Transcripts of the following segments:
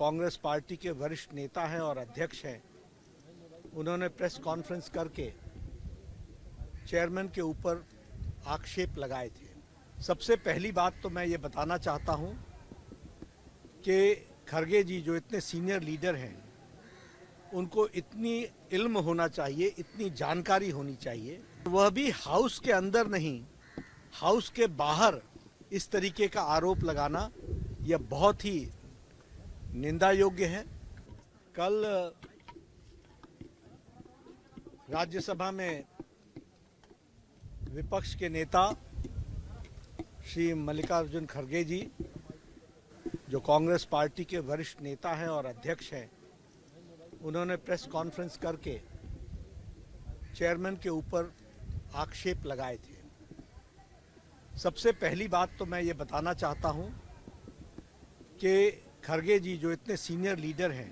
Congress party के वरिष्ठ नेता हैं और अध्यक्ष हैं, उन्होंने प्रेस कॉन्फ्रेंस करके चेयरमैन के ऊपर आक्षेप लगाए थे। सबसे पहली बात तो मैं ये बताना चाहता हूं कि खरगे जी जो इतने सीनियर लीडर हैं, उनको इतनी इल्म होना चाहिए, इतनी जानकारी होनी चाहिए, वह भी हाउस के अंदर नहीं, हाउस के बाहर इस तरीके का आरोप लगाना यह बहुत ही निंदा योग्य है। कल राज्यसभा में विपक्ष के नेता श्री मल्लिकार्जुन खड़गे जी, जो कांग्रेस पार्टी के वरिष्ठ नेता हैं और अध्यक्ष हैं, उन्होंने प्रेस कॉन्फ्रेंस करके चेयरमैन के ऊपर आक्षेप लगाए थे। सबसे पहली बात तो मैं ये बताना चाहता हूं कि खड़गे जी जो इतने सीनियर लीडर हैं,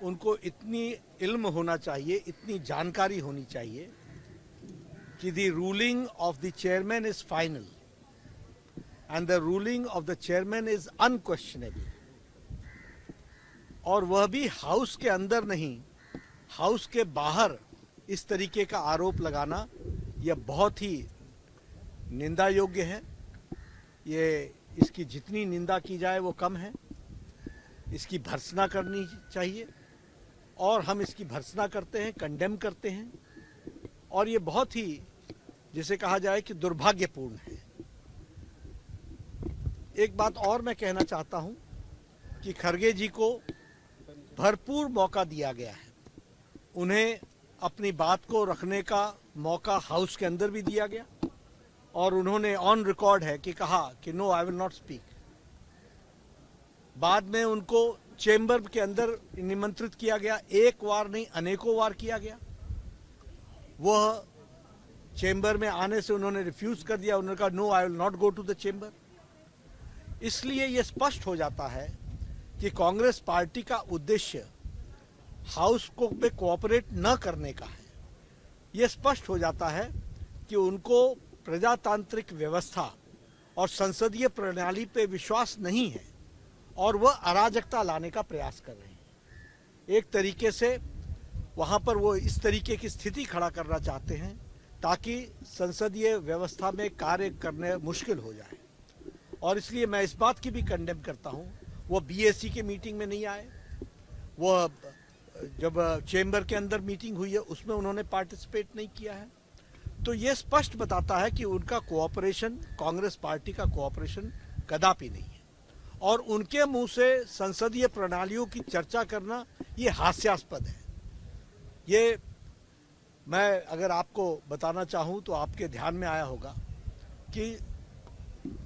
उनको इतनी इल्म होना चाहिए, इतनी जानकारी होनी चाहिए कि the ruling of the chairman is final and the ruling of the chairman is unquestionable. और वह भी हाउस के अंदर नहीं, हाउस के बाहर इस तरीके का आरोप लगाना यह बहुत ही निंदा योग्य है। ये इसकी जितनी निंदा की जाए वो कम है। इसकी भर्त्सना करनी चाहिए और हम इसकी भर्त्सना करते हैं, कंडेम करते हैं, और ये बहुत ही, जिसे कहा जाए कि दुर्भाग्यपूर्ण है। एक बात और मैं कहना चाहता हूं कि खड़गे जी को भरपूर मौका दिया गया है। उन्हें अपनी बात को रखने का मौका हाउस के अंदर भी दिया गया और उन्होंने ऑन रिकॉर्ड है कि कहा कि no, I will not speak. बाद में उनको चेंबर के अंदर निमंत्रित किया गया, एक बार नहीं अनेकों बार किया गया। वह चेंबर में आने से उन्होंने रिफ्यूज कर दिया। उन्होंने कहा no, I will not go to the chamber. इसलिए यह स्पष्ट हो जाता है कि कांग्रेस पार्टी का उद्देश्य हाउस को में कोऑपरेट न करने का है। यह स्पष्ट हो जाता है कि उनको प्रजातांत्रिक व्यवस्था और संसदीय प्रणाली पे विश्वास नहीं है और वह अराजकता लाने का प्रयास कर रहे हैं। एक तरीके से वहां पर वो इस तरीके की स्थिति खड़ा करना चाहते हैं ताकि संसदीय व्यवस्था में कार्य करने मुश्किल हो जाए। और इसलिए मैं इस बात की भी कंडेम करता हूं, वो बीएससी के मीटिंग में नहीं आए। वो जब चेंबर के अंदर मीटिंग हुई है उसमें उन्होंने पार्टिसिपेट नहीं किया है। तो ये स्पष्ट बताता है कि उनका कोऑपरेशन, कांग्रेस पार्टी का कोऑपरेशन कदापि नहीं है। और उनके मुंह से संसदीय प्रणालियों की चर्चा करना ये हास्यास्पद है। ये मैं अगर आपको बताना चाहूं तो आपके ध्यान में आया होगा कि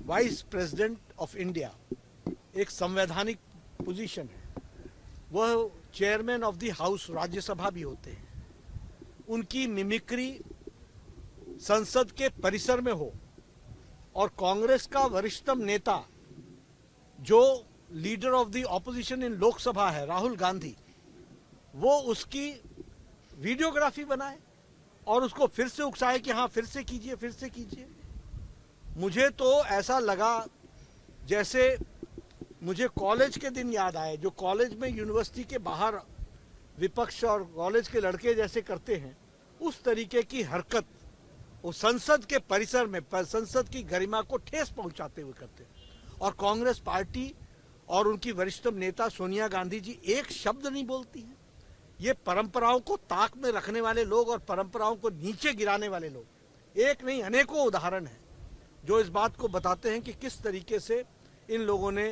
वाइस प्रेसिडेंट ऑफ इंडिया एक संवैधानिक पोजीशन है। वह chairman of the house, Rajya Sabha भी होते हैं। उनकी मिमिक्री संसद के परिसर में हो और कांग्रेस का वरिष्ठतम नेता जो लीडर ऑफ द ऑपोजिशन इन लोकसभा है, राहुल गांधी, वो उसकी वीडियोग्राफी बनाए और उसको फिर से उकसाए कि हाँ फिर से कीजिए, फिर से कीजिए। मुझे तो ऐसा लगा जैसे मुझे कॉलेज के दिन याद आए, जो कॉलेज में यूनिवर्सिटी के बाहर विपक्ष और कॉलेज के लड़के जैसे करते हैं, उस तरीके की हरकत वो संसद के परिसर में संसद की गरिमा को ठेस पहुंचाते हुए करते हैं। और कांग्रेस पार्टी और उनकी वरिष्ठतम नेता सोनिया गांधी जी एक शब्द नहीं बोलती हैं। ये परंपराओं को ताक में रखने वाले लोग और परंपराओं को नीचे गिराने वाले लोग, एक नहीं अनेकों उदाहरण हैं जो इस बात को बताते हैं कि किस तरीके से इन लोगों ने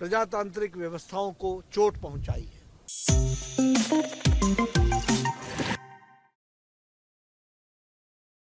प्रजातांत्रिक व्यवस्थाओं को चोट पहुंचाई है।